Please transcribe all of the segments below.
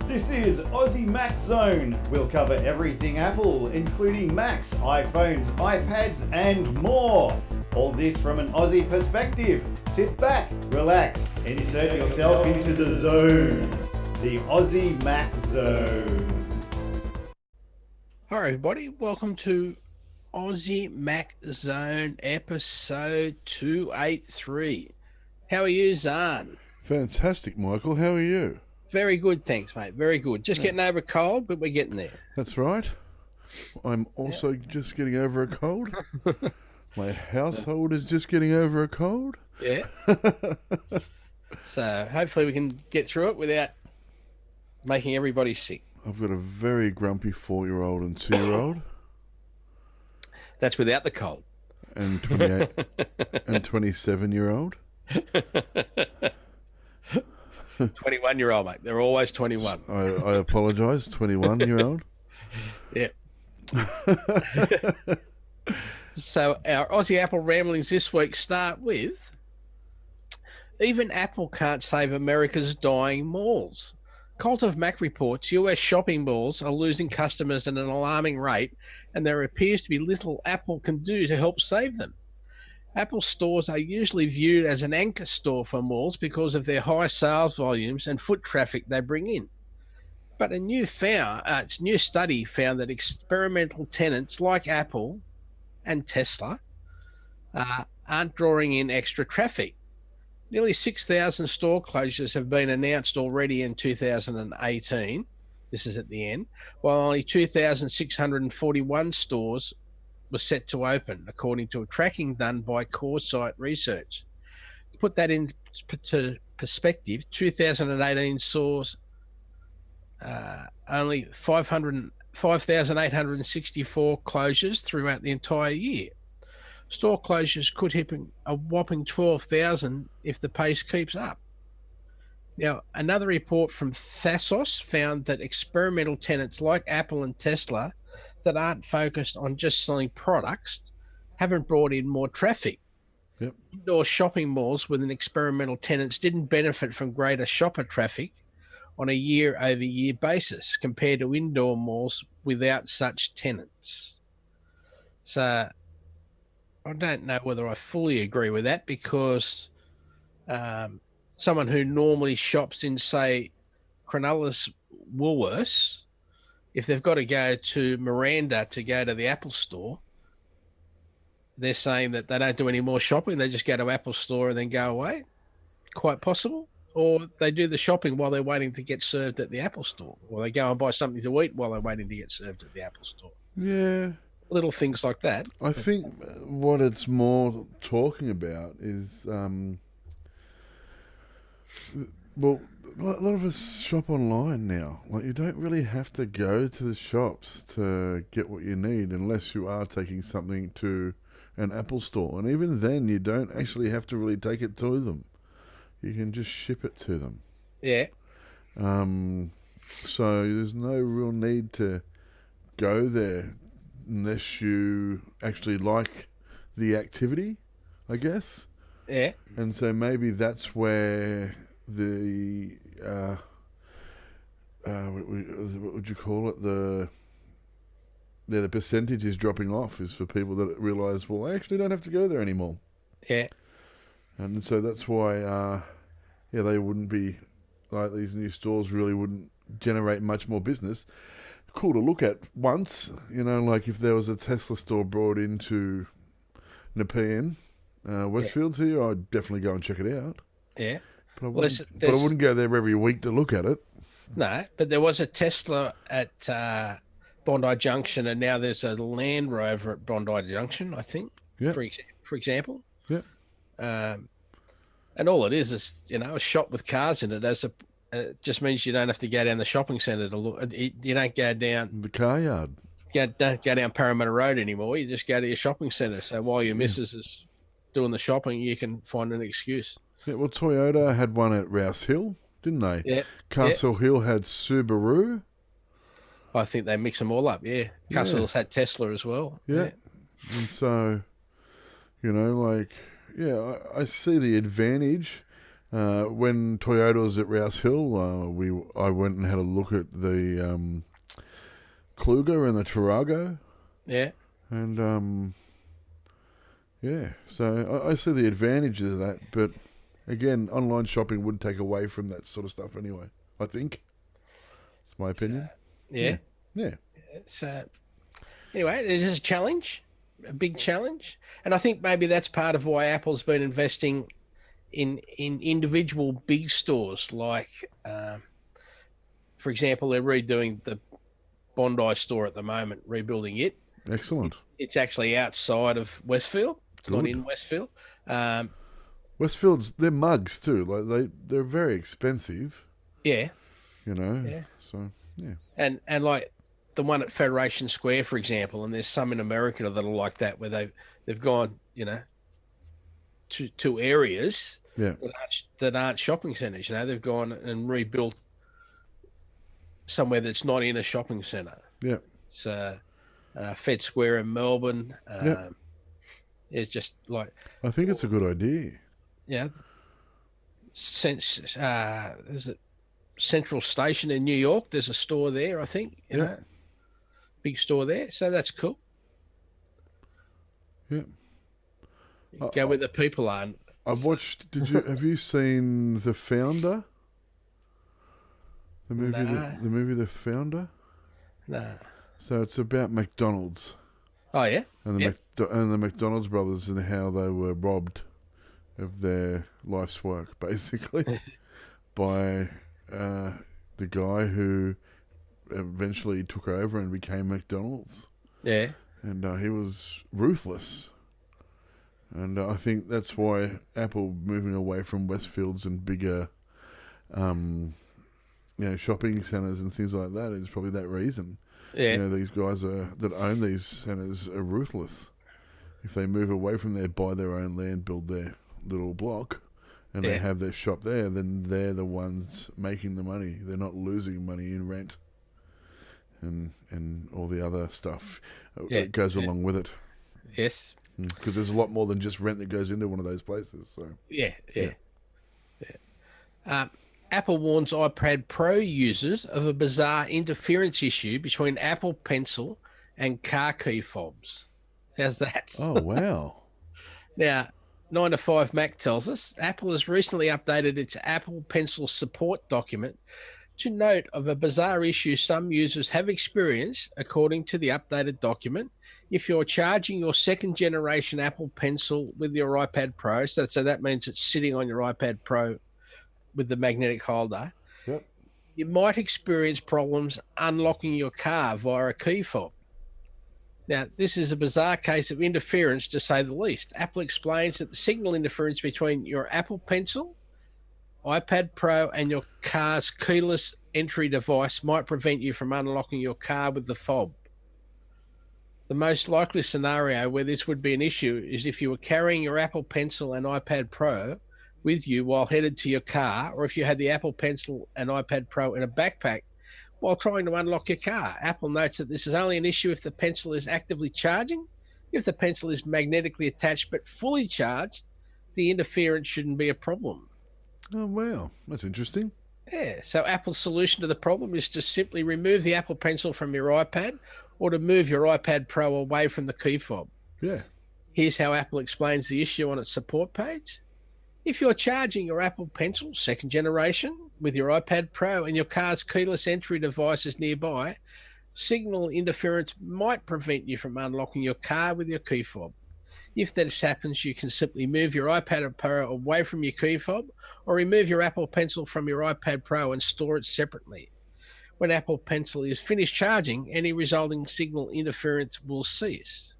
This is Aussie Mac Zone. We'll cover everything Apple, including Macs, iPhones, iPads, and more. All this from an Aussie perspective. Sit back, relax, and insert yourself into the zone. The Aussie Mac Zone. Hi everybody, welcome to Aussie Mac Zone episode 283. How are you, Zarn? Fantastic, Michael. How are you? Very good, thanks, mate. Very good. Just getting over a cold, but we're getting there. That's right. I'm also just getting over a cold. My household is just getting over a cold. Yeah. So hopefully we can get through it without making everybody sick. I've got a very grumpy 4-year-old and 2-year-old. That's without the cold. And 28 and 27-year-old. 21-year-old, mate. They're always 21. I apologise, 21-year-old. Yeah. So our Aussie Apple ramblings this week start with, even Apple can't save America's dying malls. Cult of Mac reports US shopping malls are losing customers at an alarming rate, and there appears to be little Apple can do to help save them. Apple stores are usually viewed as an anchor store for malls because of their high sales volumes and foot traffic they bring in. But a new study found that experimental tenants like Apple and Tesla aren't drawing in extra traffic. Nearly 6,000 store closures have been announced already in 2018. This is at the end, while only 2,641 stores were set to open, according to a tracking done by Core Site Research. To put that into perspective, 2018 saw only 5,864 closures throughout the entire year. Store closures could hit a whopping 12,000 if the pace keeps up. Now, another report from Thasos found that experimental tenants like Apple and Tesla that aren't focused on just selling products haven't brought in more traffic. Yep. Indoor shopping malls with an experimental tenants didn't benefit from greater shopper traffic on a year-over-year basis compared to indoor malls without such tenants. So I don't know whether I fully agree with that, because someone who normally shops in, say, Cronulla's Woolworths, if they've got to go to Miranda to go to the Apple store, they're saying that they don't do any more shopping. They just go to Apple store and then go away. Quite possible. Or they do the shopping while they're waiting to get served at the Apple store. Or they go and buy something to eat while they're waiting to get served at the Apple store. Yeah. Little things like that. I think what it's more talking about is, well, a lot of us shop online now. Like, you don't really have to go to the shops to get what you need unless you are taking something to an Apple store. And even then, you don't actually have to really take it to them. You can just ship it to them. Yeah. So there's no real need to go there unless you actually like the activity, I guess. Yeah. And so maybe that's where the what would you call it? The percentage is dropping off, is for people that realise, well, I actually don't have to go there anymore. Yeah. And so that's why, they wouldn't be, like, these new stores really wouldn't generate much more business. Cool to look at once, like if there was a Tesla store brought into Nepean, Westfield here, I'd definitely go and check it out. Yeah. But I wouldn't go there every week to look at it. No, but there was a Tesla at Bondi Junction, and now there's a Land Rover at Bondi Junction, I think, for example. Yeah. And all it is a shop with cars in it. It just means you don't have to go down the shopping centre to look. You don't go down the car yard. Don't go down Parramatta Road anymore. You just go to your shopping centre. So while your missus is doing the shopping, you can find an excuse. Yeah, well, Toyota had one at Rouse Hill, didn't they? Yeah. Castle Hill had Subaru. I think they mix them all up, yeah. Castle Hill's had Tesla as well. Yeah. And so, I see the advantage. When Toyota was at Rouse Hill, I went and had a look at the Kluger and the Tarago. Yeah. And, so I see the advantages of that, but again, online shopping would take away from that sort of stuff anyway, I think. It's my opinion. Yeah. Yeah. So, anyway, it is a challenge, a big challenge. And I think maybe that's part of why Apple's been investing in individual big stores. Like, for example, they're redoing the Bondi store at the moment, rebuilding it. Excellent. It's actually outside of Westfield. It's not in Westfield. Westfield's, they're mugs too. Like they're very expensive. Yeah. Yeah. So, yeah. And like the one at Federation Square, for example, and there's some in America that are like that, where they've gone, to areas that aren't shopping centres. They've gone and rebuilt somewhere that's not in a shopping centre. Yeah. So Fed Square in Melbourne. It's just like, I think it's a good idea. Yeah. Is it Central Station in New York? There's a store there, I think. You know, big store there. So that's cool. Yeah. Go where the people are. I've watched. Have you seen The Founder? The movie, the movie The Founder. No. So it's about McDonald's. Oh yeah. And the McDonald's brothers and how they were robbed of their life's work, basically, by the guy who eventually took over and became McDonald's. Yeah. And he was ruthless. And I think that's why Apple moving away from Westfields and bigger, shopping centres and things like that is probably that reason. Yeah. These guys that own these centres are ruthless. If they move away from there, buy their own land, build their little block, and they have their shop there, then they're the ones making the money. They're not losing money in rent and all the other stuff that goes along with it. Yes. Because there's a lot more than just rent that goes into one of those places. So Yeah. Apple warns iPad Pro users of a bizarre interference issue between Apple Pencil and car key fobs. How's that? Oh, wow. Now, 9 to 5 Mac tells us Apple has recently updated its Apple Pencil support document to note of a bizarre issue some users have experienced, according to the updated document. If you're charging your second generation Apple Pencil with your iPad Pro, so that means it's sitting on your iPad Pro with the magnetic holder, you might experience problems unlocking your car via a key fob. Now, this is a bizarre case of interference, to say the least. Apple explains that the signal interference between your Apple Pencil, iPad Pro, and your car's keyless entry device might prevent you from unlocking your car with the fob. The most likely scenario where this would be an issue is if you were carrying your Apple Pencil and iPad Pro with you while headed to your car, or if you had the Apple Pencil and iPad Pro in a backpack while trying to unlock your car. Apple notes that this is only an issue if the pencil is actively charging. If the pencil is magnetically attached but fully charged, the interference shouldn't be a problem. Oh, wow. That's interesting. Yeah, so Apple's solution to the problem is to simply remove the Apple Pencil from your iPad, or to move your iPad Pro away from the key fob. Yeah. Here's how Apple explains the issue on its support page. If you're charging your Apple Pencil, second generation, with your iPad Pro and your car's keyless entry device is nearby, signal interference might prevent you from unlocking your car with your key fob. If this happens, you can simply move your iPad Pro away from your key fob, or remove your Apple Pencil from your iPad Pro and store it separately. When Apple Pencil is finished charging, any resulting signal interference will cease.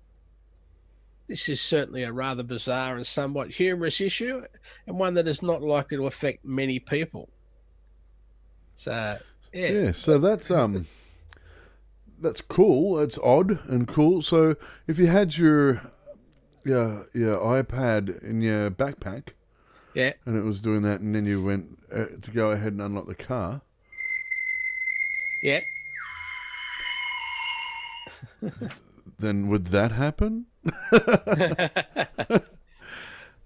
This is certainly a rather bizarre and somewhat humorous issue, and one that is not likely to affect many people. So, yeah. So that's cool. It's odd and cool. So if you had your iPad in your backpack, and it was doing that, and then you went to go ahead and unlock the car, then would that happen?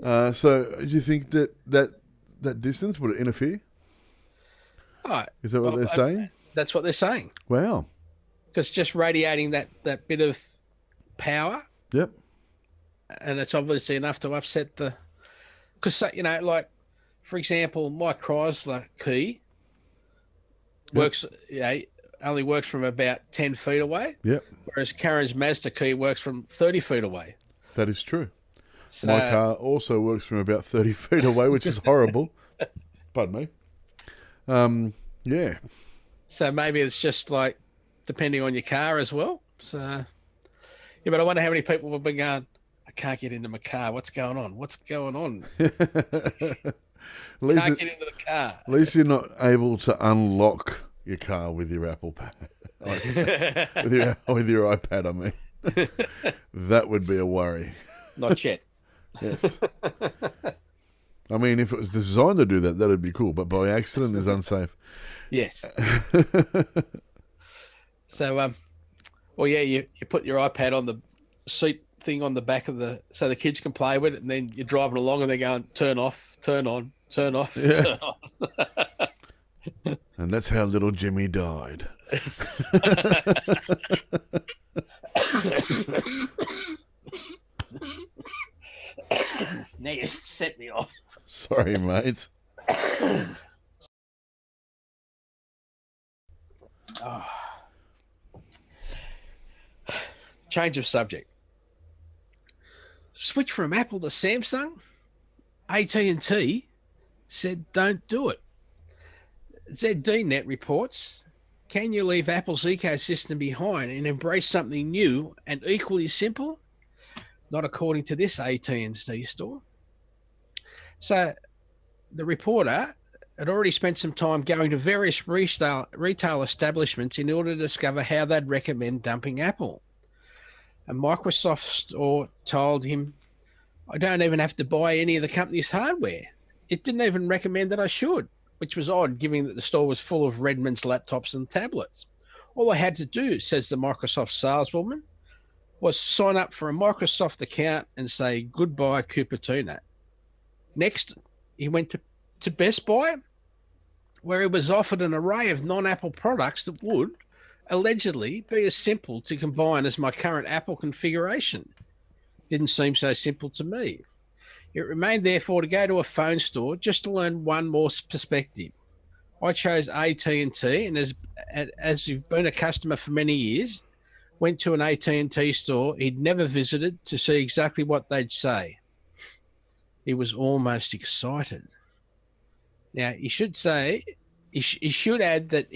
So do you think that that distance? Would it interfere? Oh, Is that what they're saying? That's what they're saying. Wow. Because just radiating that bit of power, Yep. and it's obviously enough to upset the. Because like for example, my Chrysler key works. Only works from about 10 feet away. Yep. Whereas Karen's Mazda key works from 30 feet away. That is true. So, my car also works from about 30 feet away, which is horrible. Pardon me. Yeah. So maybe it's just like depending on your car as well. So, yeah, but I wonder how many people will be going, I can't get into my car. What's going on? What's going on? Can't get into the car. At least you're not able to unlock your car with your Apple Pad. with your iPad, I mean. That would be a worry. Not yet. Yes. I mean, if it was designed to do that, that would be cool. But by accident is unsafe. Yes. So, you put your iPad on the seat thing on the back of so the kids can play with it, and then you're driving along and they're going, turn off, turn on, turn off, turn on. And that's how little Jimmy died. Now you set me off. Sorry, mate. Change of subject. Switch from Apple to Samsung? AT&T said don't do it. ZDNet reports, can you leave Apple's ecosystem behind and embrace something new and equally simple? Not according to this AT&T store. So the reporter had already spent some time going to various retail establishments in order to discover how they'd recommend dumping Apple. A Microsoft store told him, I don't even have to buy any of the company's hardware. It didn't even recommend that I should, which was odd, given that the store was full of Redmond's laptops and tablets. All I had to do, says the Microsoft saleswoman, was sign up for a Microsoft account and say goodbye, Cupertino. Next, he went to Best Buy, where he was offered an array of non-Apple products that would, allegedly, be as simple to combine as my current Apple configuration. Didn't seem so simple to me. It remained, therefore, to go to a phone store just to learn one more perspective. I chose AT&T, and as you've been a customer for many years, went to an AT&T store he'd never visited to see exactly what they'd say. He was almost excited. Now, he should add that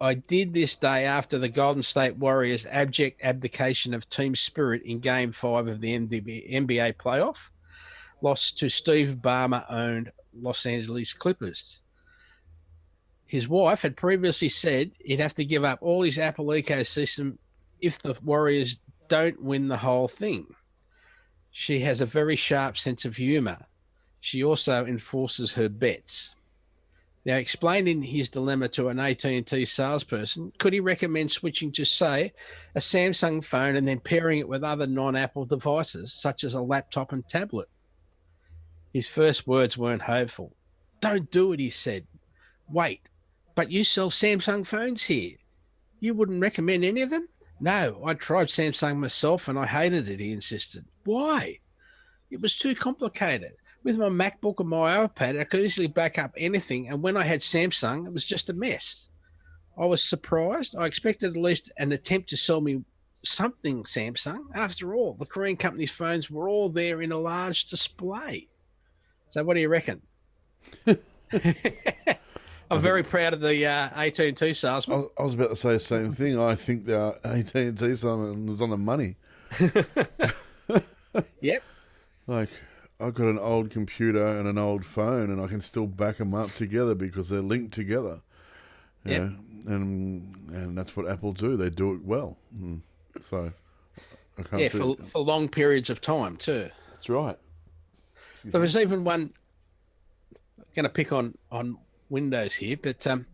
I did this day after the Golden State Warriors' abject abdication of team spirit in Game 5 of the NBA playoff, lost to Steve Ballmer-owned Los Angeles Clippers. His wife had previously said he'd have to give up all his Apple ecosystem if the Warriors don't win the whole thing. She has a very sharp sense of humour. She also enforces her bets. Now, explaining his dilemma to an AT&T salesperson, could he recommend switching to, say, a Samsung phone and then pairing it with other non-Apple devices, such as a laptop and tablet? His first words weren't hopeful. Don't do it, he said. Wait, but you sell Samsung phones here. You wouldn't recommend any of them? No, I tried Samsung myself and I hated it, he insisted. Why? It was too complicated. With my MacBook and my iPad, I could easily back up anything, and when I had Samsung, it was just a mess. I was surprised. I expected at least an attempt to sell me something Samsung. After all, the Korean company's phones were all there in a large display. So what do you reckon? I'm very proud of the AT&T salesman. I was about to say the same thing. I think the AT&T salesman was on the money. Yep. Like, I've got an old computer and an old phone, and I can still back them up together because they're linked together. Yeah, and that's what Apple do. They do it well. So I can't see for long periods of time too. That's right. There was even one. I'm going to pick on Windows here, but there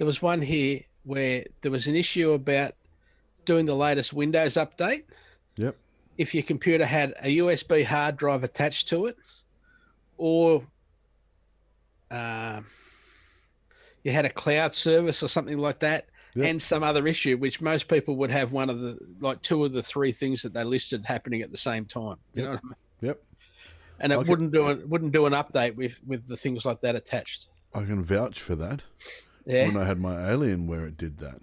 was one here where there was an issue about doing the latest Windows update. Yep. If your computer had a USB hard drive attached to it, or you had a cloud service or something like that, and some other issue, which most people would have one of the, like, two of the three things that they listed happening at the same time. You know what I mean? Yep. And it wouldn't do an update with the things like that attached. I can vouch for that. Yeah. When I had my Alienware, it did that.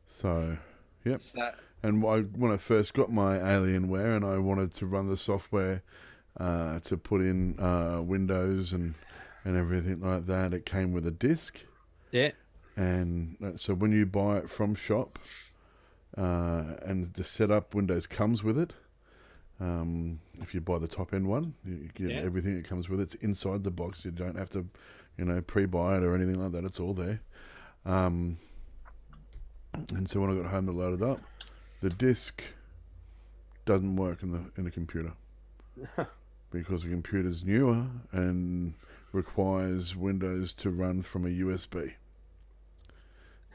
So, yep. And when I first got my Alienware and I wanted to run the software to put in Windows and everything like that, it came with a disk. Yeah. And so when you buy it from shop and the setup, Windows comes with it. If you buy the top end one, you get everything that comes with it. It's inside the box. You don't have to, pre-buy it or anything like that. It's all there. And so when I got home to load it up, the disk doesn't work in the computer because the computer's newer and requires Windows to run from a USB.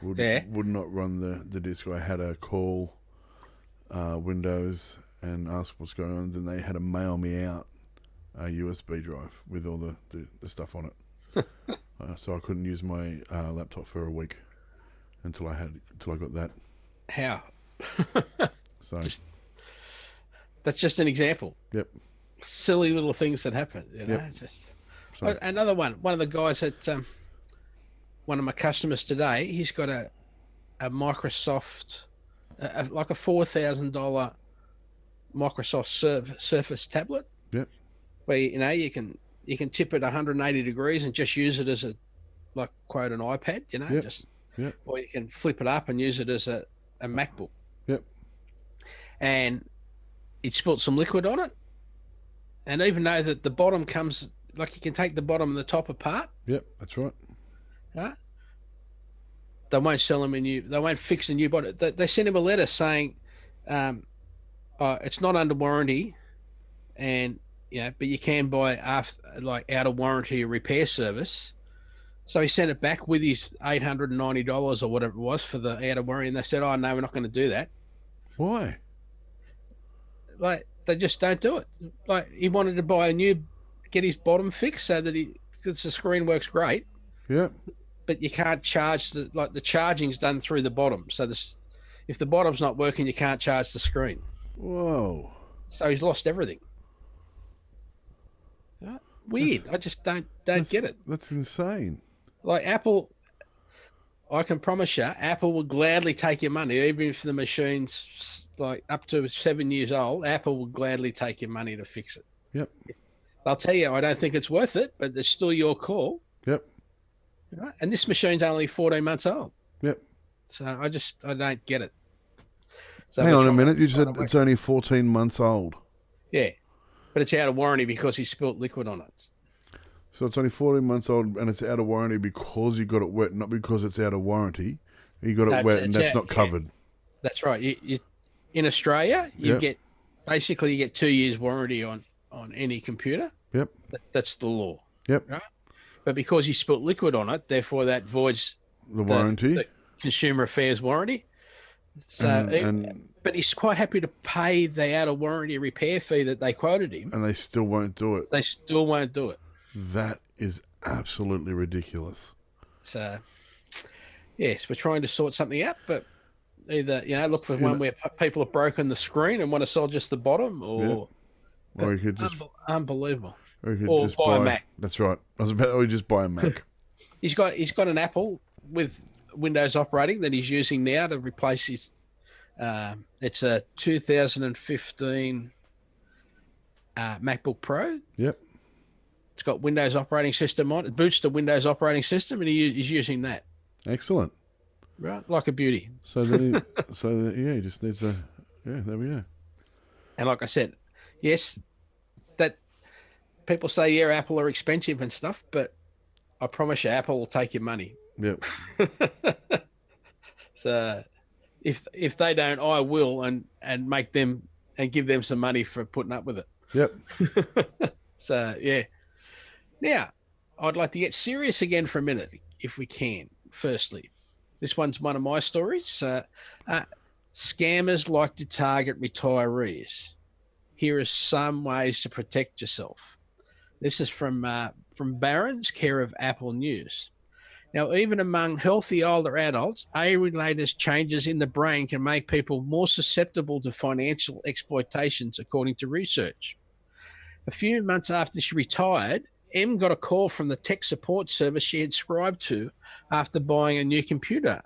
Would not run the disk. I had to call Windows and ask what's going on. Then they had to mail me out a USB drive with all the stuff on it. So I couldn't use my laptop for a week until I got that. How? So that's just an example. Yep. Silly little things that happen. Yep. It's just another one. One of the guys at one of my customers today, he's got a Microsoft, like a $4,000 Microsoft Surface tablet. Yep. Where you can tip it 180 degrees and just use it as a, like, quote, an iPad. Yep. Or you can flip it up and use it as a MacBook. Yep. And it spilt some liquid on it. And even though that the bottom comes, like, you can take the bottom and the top apart. Yep, that's right. Right? They won't sell them they won't fix a new bottom. They sent him a letter saying, it's not under warranty, and but you can buy out of warranty repair service. So he sent it back with his $890 or whatever it was for the out of warranty, and they said, "Oh no, we're not going to do that." Why? Like, they just don't do it. Like, he wanted to buy get his bottom fixed so that because the screen works great. Yeah. But you can't charge the charging's done through the bottom. So if the bottom's not working, you can't charge the screen. Whoa. So he's lost everything. Weird. I just don't get it. That's insane. Like, Apple, I can promise you, Apple will gladly take your money, even if the machine's like up to 7 years old. Apple will gladly take your money to fix it. Yep. I'll tell you, I don't think it's worth it, but it's still your call. Yep. Right? And this machine's only 14 months old. Yep. So I don't get it. So hang on a minute. You said it's only 14 months old. Yeah. But it's out of warranty because he spilt liquid on it. So it's only 14 months old and it's out of warranty because you got it wet, not because it's out of warranty. You got it wet and that's not covered. Yeah. That's right. You in Australia, you get 2 years warranty on any computer. Yep. That's the law. Yep. Right? But because he spilt liquid on it, therefore that voids the warranty. The Consumer Affairs warranty. So, but he's quite happy to pay the out of warranty repair fee that they quoted him. And they still won't do it. They still won't do it. That is absolutely ridiculous. So, yes, we're trying to sort something out, but either, look for one where people have broken the screen and want to sell just the bottom, or you could just unbelievable. Or you could just buy a Mac. That's right. I was about to just buy a Mac. He's got an Apple with Windows operating that he's using now to replace his. It's a 2015 MacBook Pro. Yep. It's got Windows operating system on it. It boots the Windows operating system, and he's using that. Excellent. Right, like a beauty. So then, he just needs a. Yeah, there we go. And like I said, yes, that people say Apple are expensive and stuff, but I promise you, Apple will take your money. Yep. So if they don't, I will, and make them and give them some money for putting up with it. Yep. So yeah. Now, I'd like to get serious again for a minute, if we can. Firstly, this one's one of my stories. Scammers like to target retirees. Here are some ways to protect yourself. This is from from Barron's, care of Apple News. Now, even among healthy older adults, age-related changes in the brain can make people more susceptible to financial exploitations, according to research. A few months after she retired, Em got a call from the tech support service she had subscribed to after buying a new computer.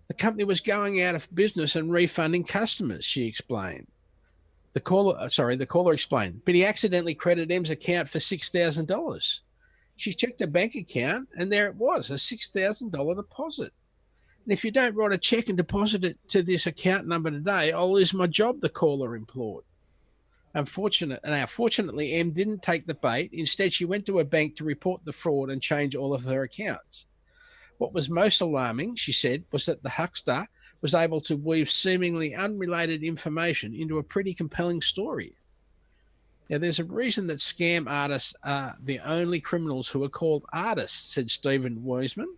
The company was going out of business and refunding customers, she explained. The caller explained, but he accidentally credited Em's account for $6,000. She checked her bank account, and there it was, a $6,000 deposit. And if you don't write a check and deposit it to this account number today, I'll lose my job, the caller implored. Unfortunately, Em didn't take the bait. Instead, she went to her bank to report the fraud and change all of her accounts. What was most alarming, she said, was that the huckster was able to weave seemingly unrelated information into a pretty compelling story. Now, there's a reason that scam artists are the only criminals who are called artists, said Stephen Wiseman,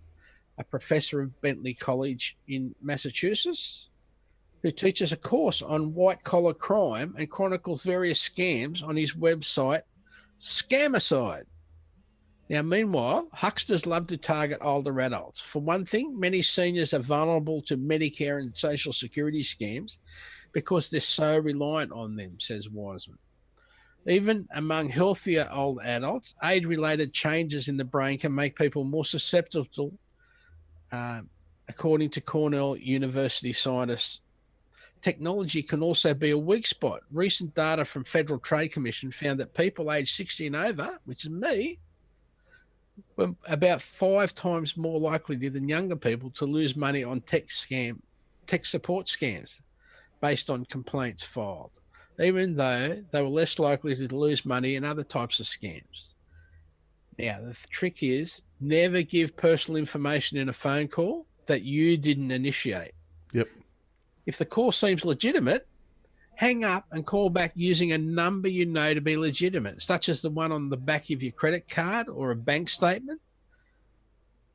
a professor of Bentley College in Massachusetts, who teaches a course on white-collar crime and chronicles various scams on his website, Scamicide. Now, meanwhile, hucksters love to target older adults. For one thing, many seniors are vulnerable to Medicare and Social Security scams because they're so reliant on them, says Wiseman. Even among healthier old adults, age-related changes in the brain can make people more susceptible, according to Cornell University scientists. Technology can also be a weak spot. Recent data from Federal Trade Commission found that people aged 60 and over, which is me, were about 5 times more likely than younger people to lose money on tech support scams based on complaints filed, even though they were less likely to lose money in other types of scams. Now, the trick is never give personal information in a phone call that you didn't initiate. Yep. If the call seems legitimate, hang up and call back using a number you know to be legitimate, such as the one on the back of your credit card or a bank statement.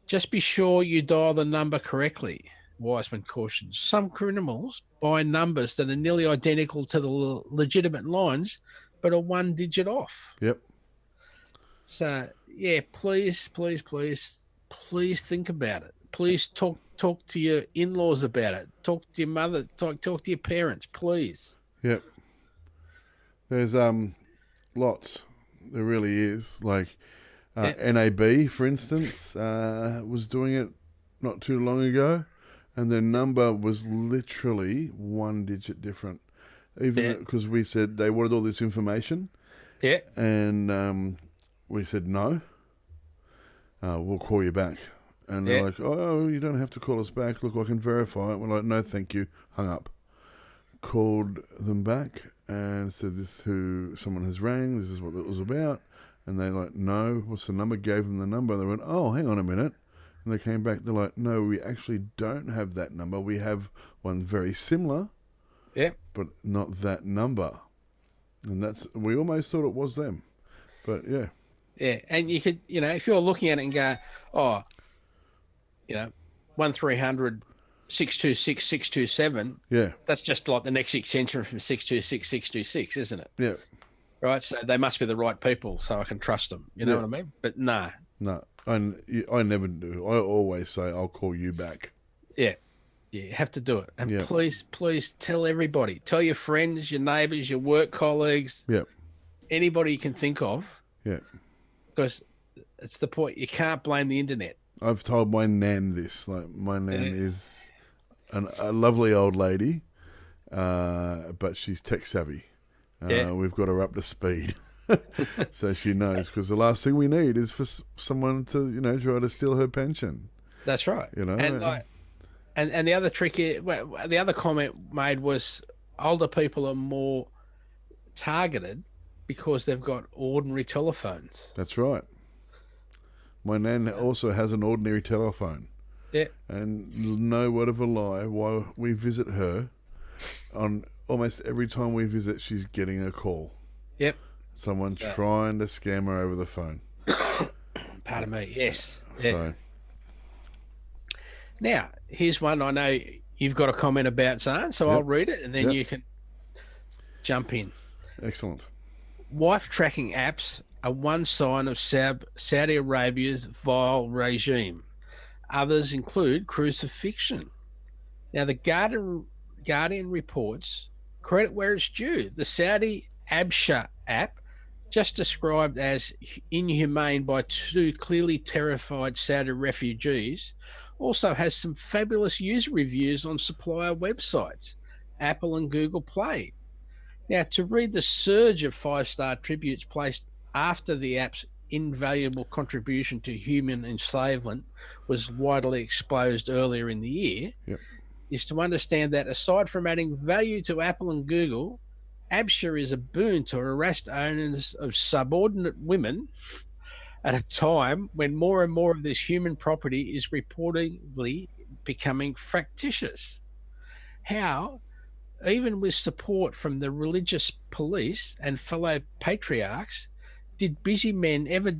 Just be sure you dial the number correctly, Wiseman cautions. Some criminals buy numbers that are nearly identical to the legitimate lines, but are 1 digit off. Yep. So, yeah, please think about it. Please talk to your in-laws about it. Talk to your mother. Talk to your parents, please. Yep. There's lots. There really is. Like NAB, for instance, was doing it not too long ago, and their number was literally 1 digit different. Even because we said they wanted all this information. Yeah. And we said no. We'll call you back. And they're like, oh, you don't have to call us back. Look, I can verify it. We're like, no, thank you. Hung up. Called them back and said, this is who someone has rang. This is what it was about. And they're like, no, what's the number? Gave them the number. They went, oh, hang on a minute. And they came back. They're like, no, we actually don't have that number. We have one very similar, but not that number. And we almost thought it was them. But yeah. Yeah. And you could, if you're looking at it and go, oh, 1300 626 627. Yeah. That's just like the next extension from 626 626, isn't it? Yeah. Right. So they must be the right people, so I can trust them. You know what I mean? But no. No, I never do. I always say I'll call you back. Yeah. Yeah, you have to do it. And please tell everybody. Tell your friends, your neighbours, your work colleagues. Yeah. Anybody you can think of. Yeah. Because it's the point. You can't blame the internet. I've told my nan this. Like, my nan is a lovely old lady, but she's tech savvy. We've got her up to speed. So she knows, because the last thing we need is for someone to, try to steal her pension. That's right. And the other trick, the other comment made was older people are more targeted because they've got ordinary telephones. That's right. My nan also has an ordinary telephone. Yeah. And no word of a lie, while we visit her, on almost every time we visit, she's getting a call. Yep. Someone trying to scam her over the phone. Pardon me, yes. Yeah. So. Now, here's one I know you've got a comment about, Zarn, so I'll read it and then you can jump in. Excellent. Wife tracking apps are one sign of Saudi Arabia's vile regime. Others include crucifixion. Now, the Guardian reports, credit where it's due, the Saudi Absha app, just described as inhumane by two clearly terrified Saudi refugees, also has some fabulous user reviews on supplier websites, Apple and Google Play. Now, to read the surge of 5-star tributes placed after the app's invaluable contribution to human enslavement was widely exposed earlier in the year, is to understand that aside from adding value to Apple and Google, Absha is a boon to harassed owners of subordinate women at a time when more and more of this human property is reportedly becoming fractious. How, even with support from the religious police and fellow patriarchs, did busy men ever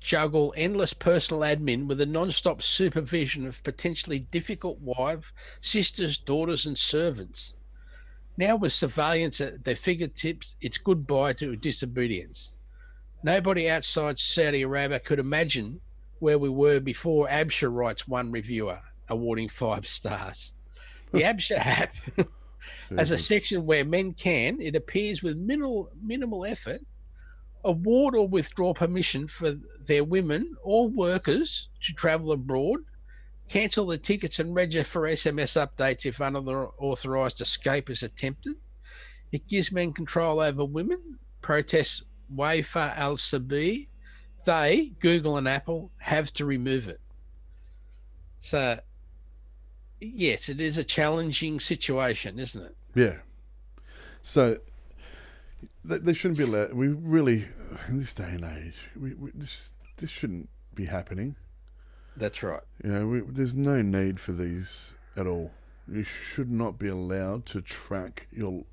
juggle endless personal admin with the non-stop supervision of potentially difficult wives, sisters, daughters, and servants? Now, with surveillance at their fingertips, it's goodbye to disobedience. Nobody outside Saudi Arabia could imagine where we were before Absha, writes one reviewer, awarding 5 stars. The Absha app has a section where men can, it appears with minimal effort, award or withdraw permission for their women or workers to travel abroad, cancel the tickets and register for SMS updates if unauthorised escape is attempted. It gives men control over women, protests Wafa al-Sabi. They, Google and Apple, have to remove it. So, yes, it is a challenging situation, isn't it? Yeah. So, they shouldn't be allowed. We really, in this day and age, this shouldn't be happening. That's right. You know, there's no need for these at all. You should not be allowed to track your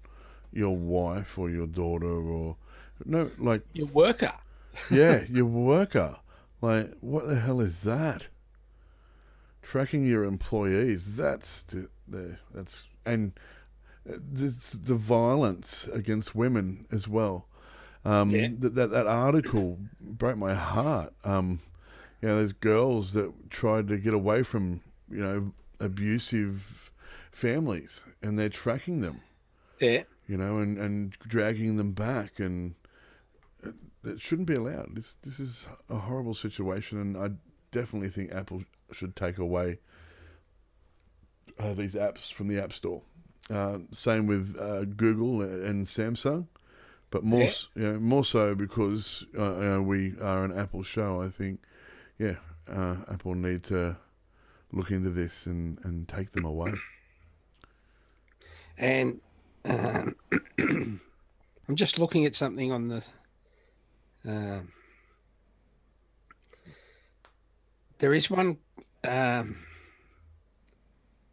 wife or your daughter or your worker. Yeah, your worker. Like, what the hell is that? Tracking your employees. And the violence against women as well. That article broke my heart. There's girls that tried to get away from, abusive families, and they're tracking them. Yeah. And dragging them back, and it shouldn't be allowed. This is a horrible situation, and I definitely think Apple should take away these apps from the App Store. Same with Google and Samsung, but more so because we are an Apple show. I think, Apple need to look into this and take them away. And I'm just looking at something on the. There is one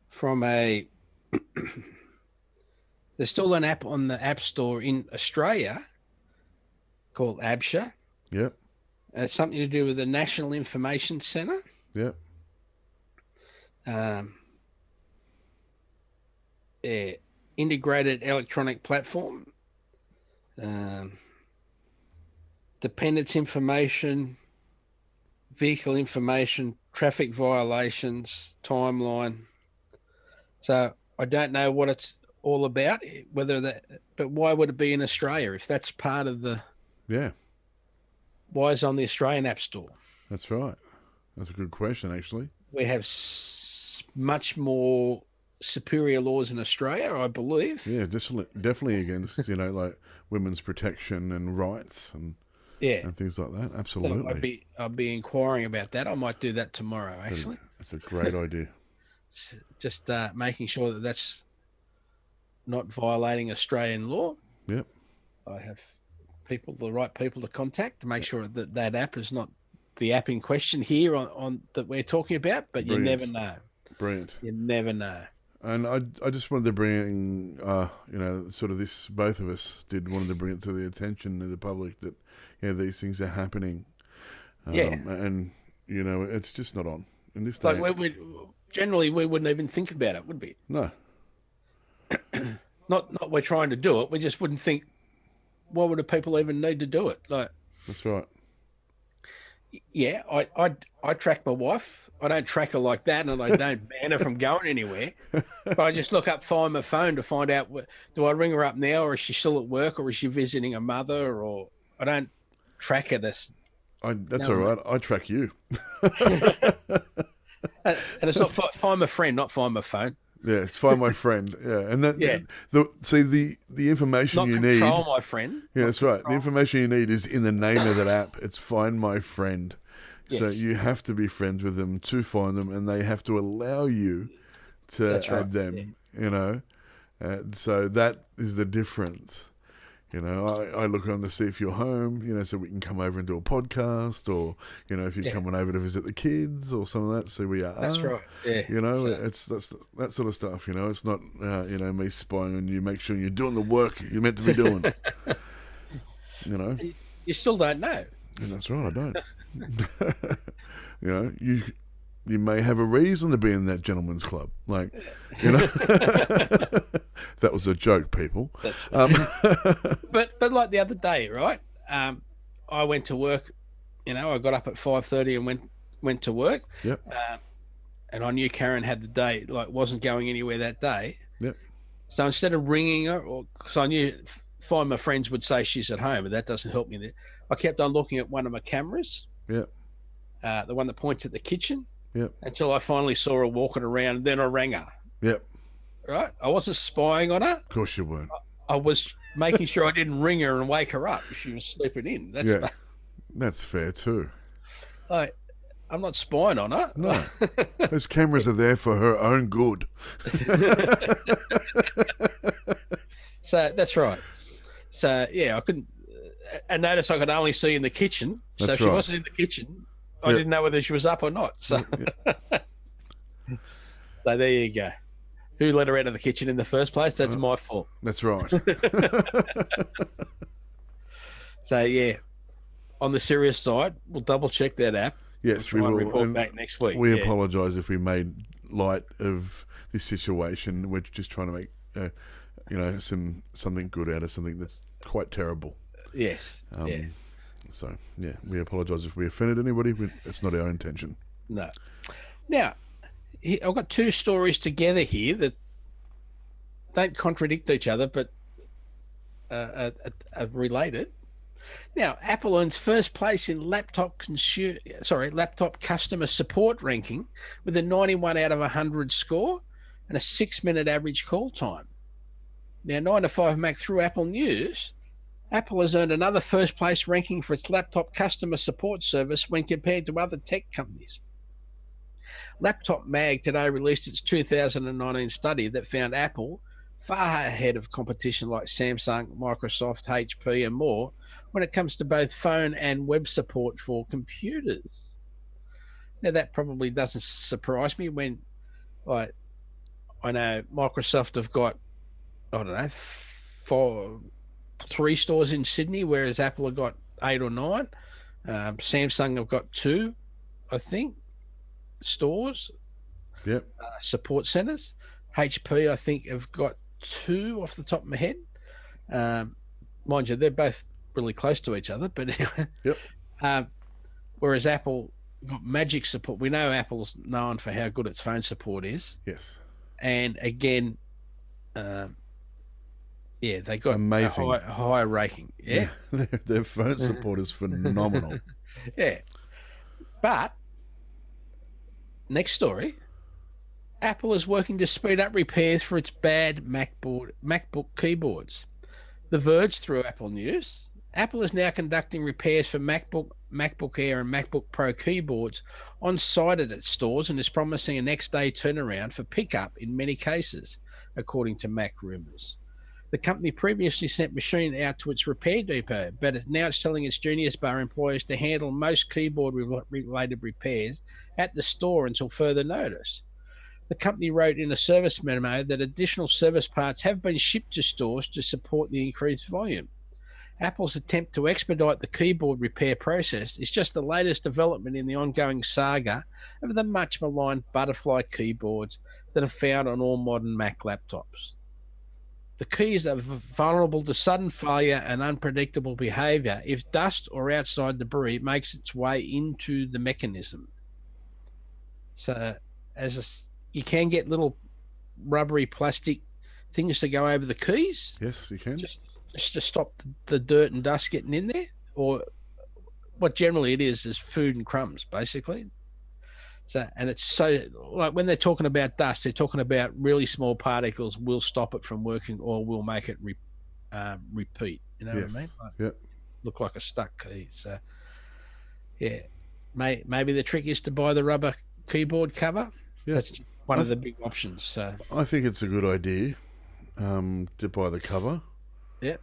from a. There's still an app on the App Store in Australia called Absha. Yep. It's something to do with the National Information Centre. Yep. Integrated electronic platform. Dependence information, vehicle information, traffic violations, timeline. So I don't know what it's all about, but why would it be in Australia if that's part of the? Yeah. Why is it on the Australian App Store? That's right. That's a good question, actually. We have much more superior laws in Australia, I believe. Yeah, definitely against like women's protection and rights and things like that. Absolutely. So I'll be inquiring about that. I might do that tomorrow. Actually, that's a great idea. Just making sure that that's not violating Australian law. Yep. I have the right people to contact to make sure that that app is not the app in question here on that we're talking about. But Brilliant. You never know. Brilliant. You never know. And I just wanted to bring, sort of this, both of us wanted to bring it to the attention of the public that, these things are happening. And, it's just not on. In this day. Like generally, we wouldn't even think about it, would we? No. Not we're trying to do it. We just wouldn't think, why would the people even need to do it? Like, That's right. Yeah, I track my wife. I don't track her like that, and I don't ban her from going anywhere. But I just find my phone to find out, do I ring her up now, or is she still at work, or is she visiting a mother, or I don't track her. That's all right. I track you. And it's not find my friend, not find my phone. Yeah, it's find my friend. Yeah, and that. Yeah. The information Not you control need. my friend. Yeah, that's right. The information you need is in the name of that app. It's find my friend. So Yes. you have to be friends with them to find them, and they have to allow you to add them. Yeah. You know, so that is the difference. You know, I look on to see if you're home, you know, so we can come over and do a podcast, or, you know, if you're coming over to visit the kids or some of that, so we are. That's right. Yeah. You know, So- that's that sort of stuff, you know. It's not, you know, me spying on you, make sure you're doing the work you're meant to be doing. You know. You still don't know. And that's right, I don't. You know, you may have a reason to be in that gentleman's club. Like, you know. That was a joke, people. But like the other day, right? I went to work. You know, I got up at 5:30 and went to work. Yep. And I knew Karen had the day, like wasn't going anywhere that day. Yep. So instead of ringing her, because I knew find my friends would say she's at home, but that doesn't help me there. I kept on looking at one of my cameras. Yep. The one that points at the kitchen. Yep. Until I finally saw her walking around, and then I rang her. Yep. Right? I wasn't spying on her. Of course you weren't. I was making sure I didn't ring her and wake her up if she was sleeping in. That's fair too. Like, I'm not spying on her. No, those cameras are there for her own good. So that's right. So yeah, I couldn't. And notice I could only see in the kitchen. So That's she right. wasn't in the kitchen. I didn't know whether she was up or not. So, so there you go. Who let her out of the kitchen in the first place? That's my fault. That's right. So yeah, on the serious side, we'll double check that app. Yes, We'll we try and will. report And back next week. we Yeah. apologise if we made light of this situation. We're just trying to make, you know, something good out of something that's quite terrible. Yes. Yeah. So yeah, we apologise if we offended anybody. It's not our intention. No. Now, I've got two stories together here that don't contradict each other, but are related. Now, Apple earns first place in laptop customer support ranking with a 91 out of 100 score and a 6-minute average call time. Now, 9 to 5 Mac through Apple News, Apple has earned another first place ranking for its laptop customer support service when compared to other tech companies. Laptop Mag today released its 2019 study that found Apple far ahead of competition like Samsung, Microsoft, HP, and more when it comes to both phone and web support for computers. Now, that probably doesn't surprise me when, like, I know Microsoft have got, I don't know, 3 stores in Sydney, whereas Apple have got 8 or 9. Samsung have got 2, I think, stores. Yep. Support centers. HP, I think, have got 2 off the top of my head. Mind you, they're both really close to each other, but anyway. Yep. Whereas Apple got Magic support. We know Apple's known for how good its phone support is. Yes. And again, they got amazing, a high ranking. Yeah. Their phone support is phenomenal. Yeah. But next story, Apple is working to speed up repairs for its bad MacBook keyboards. The Verge through Apple News. Apple is now conducting repairs for MacBook, MacBook Air, and MacBook Pro keyboards on site at its stores and is promising a next-day turnaround for pickup in many cases, according to Mac Rumors. The company previously sent machine out to its repair depot, but now it's telling its Genius Bar employees to handle most keyboard-related repairs at the store until further notice. The company wrote in a service memo that additional service parts have been shipped to stores to support the increased volume. Apple's attempt to expedite the keyboard repair process is just the latest development in the ongoing saga of the much maligned butterfly keyboards that are found on all modern Mac laptops. The keys are vulnerable to sudden failure and unpredictable behavior if dust or outside debris makes its way into the mechanism. So, you can get little rubbery plastic things to go over the keys. Yes, you can. Just to stop the dirt and dust getting in there, or what generally it is food and crumbs, basically. So, and it's so, like, when they're talking about dust, they're talking about really small particles will stop it from working or will make it repeat. You know what I mean? Yep. Look like a stuck key. So, yeah, maybe the trick is to buy the rubber keyboard cover. Yeah. That's one of the big options. So I think it's a good idea to buy the cover. Yep.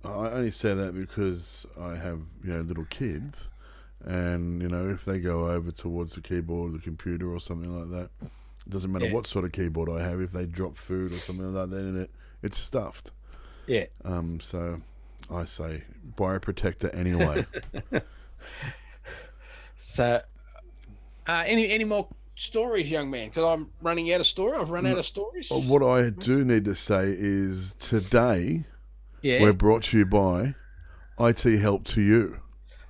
I only say that because I have, little kids. And, if they go over towards the keyboard or the computer or something like that, it doesn't matter what sort of keyboard I have. If they drop food or something like that in it, it's stuffed. Yeah. So I say buy a protector anyway. So, any more stories, young man? Because I'm running out of story. I've run out of stories. What I do need to say is today we're brought to you by IT Help to You.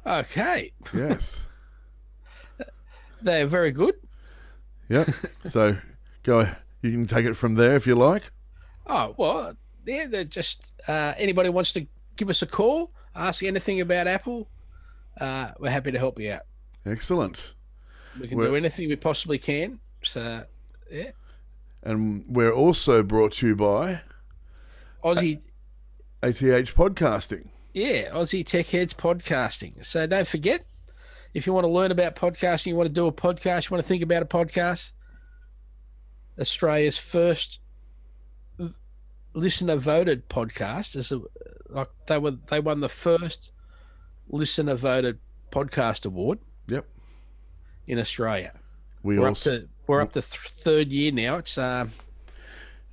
Okay. Yes. They're very good. Yep. So you can take it from there if you like. Oh, well, yeah, they're just, anybody wants to give us a call, ask anything about Apple, we're happy to help you out. Excellent. We can do anything we possibly can. So, yeah. And we're also brought to you by Aussie ATH Podcasting. Yeah, Aussie Tech Heads Podcasting. So don't forget, if you want to learn about podcasting, you want to do a podcast, you want to think about a podcast, Australia's first listener voted podcast they won the first listener voted podcast award. Yep. In Australia. We're up to third year now. It's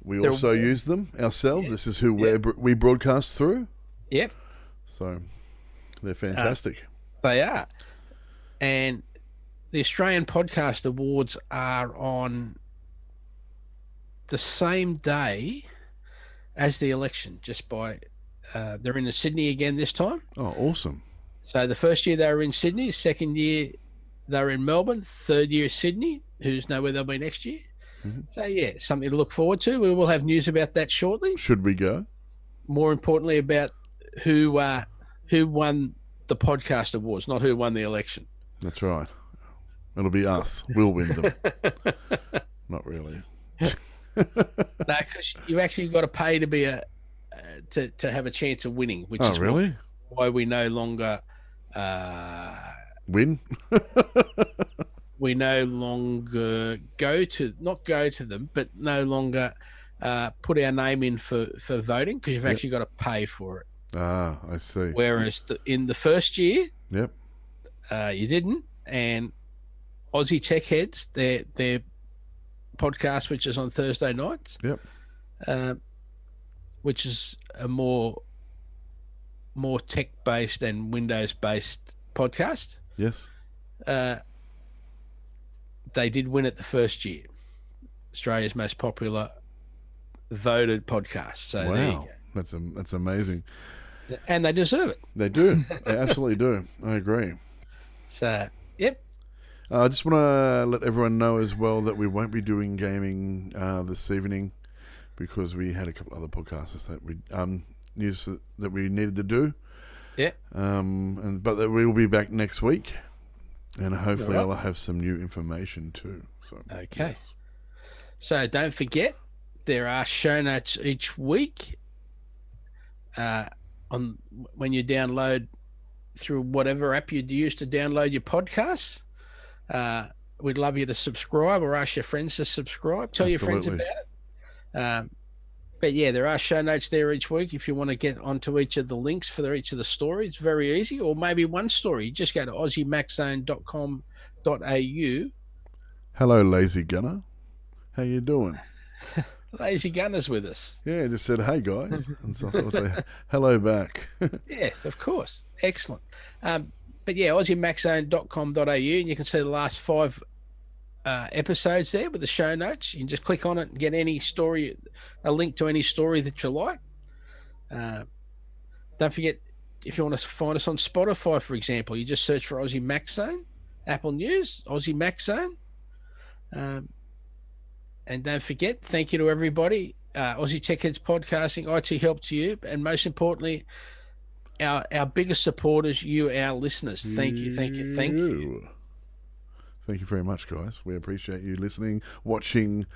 we also use them ourselves. Yeah. This is who we broadcast through. Yep. So they're fantastic. They are. And the Australian Podcast Awards are on the same day as the election, just by they're in Sydney again this time. Oh, awesome. So the first year they were in Sydney, second year they were in Melbourne, third year Sydney. Who's know where they'll be next year? Mm-hmm. So yeah, something to look forward to. We will have news about that shortly. Should we go? More importantly, about who won the podcast awards, not who won the election. That's right. It'll be us. We'll win them. Not really. No, because you actually got to pay to be to have a chance of winning. Which is really? Why we no longer win. We no longer go to them, but no longer put our name in for voting, because you've actually got to pay for it. Ah, I see. Whereas in the first year, you didn't. And Aussie Tech Heads, their podcast, which is on Thursday nights, which is a more tech based and Windows based podcast. Yes. They did win it the first year. Australia's most popular voted podcast. So there you go. That's amazing. And they deserve it. They do. They absolutely do. I agree. So, yep. I just want to let everyone know as well that we won't be doing gaming this evening, because we had a couple other podcasts that we news that we needed to do. Yeah. But that we will be back next week, and hopefully I'll have some new information too. So okay. Yes. So don't forget, there are show notes each week. On when you download through whatever app you use to download your podcasts. We'd love you to subscribe, or ask your friends to subscribe. Tell your friends about it. But yeah, there are show notes there each week. If you want to get onto each of the links for each of the stories, it's very easy. Or maybe one story, you just go to aussiemaczone.com.au. Hello, Lazy Gunner. How you doing? Lazy Gunner's with us. Yeah, just said, hey, guys. And so I'll say hello back. Yes, of course. Excellent. But yeah, aussiemaczone.com.au, and you can see the last 5 episodes there with the show notes. You can just click on it and get any story, a link to any story that you like. Don't forget, if you want to find us on Spotify, for example, you just search for Aussie Mac Zone, Apple News, Aussie Mac Zone. And don't forget, thank you to everybody. Aussie Tech Heads Podcasting, IT Help to you, and most importantly, our biggest supporters, you, our listeners. Thank you. Thank you very much, guys. We appreciate you listening, watching,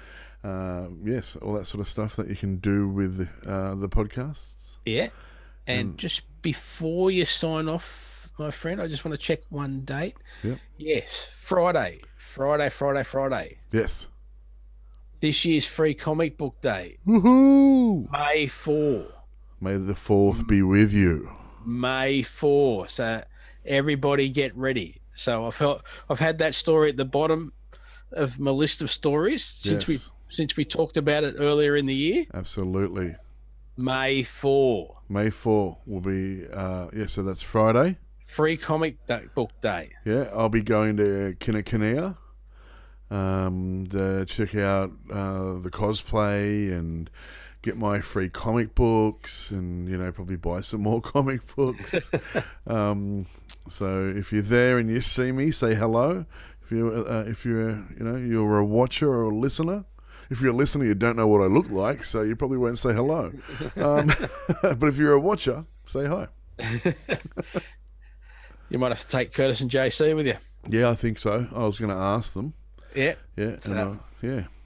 yes, all that sort of stuff that you can do with the podcasts. Yeah. And just before you sign off, my friend, I just want to check one date. Yep. Yes, Friday. Yes. This year's Free Comic Book Day. Woohoo! May 4. May the 4th be with you. May 4. So everybody get ready. So I've had that story at the bottom of my list of stories since we talked about it earlier in the year. Absolutely. May 4. May 4 will be so that's Friday. Free Comic Book Day. Yeah, I'll be going to Kinnikinea to check out the cosplay and get my free comic books and, probably buy some more comic books. So if you're there and you see me, say hello. If you're a watcher or a listener. If you're a listener, you don't know what I look like, so you probably won't say hello. But if you're a watcher, say hi. You might have to take Curtis and JC with you. Yeah, I think so. I was going to ask them. Yeah. Yeah, and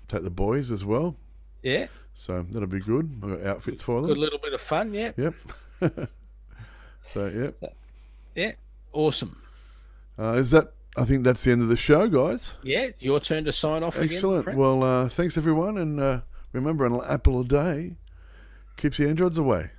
take the boys as well. Yeah. So that'll be good. I've got outfits for them. Good little bit of fun, yeah. Yep. So, yep. Yeah, awesome. I think that's the end of the show, guys. Yeah, your turn to sign off again. Excellent. Well, thanks everyone, and remember, an apple a day keeps the androids away.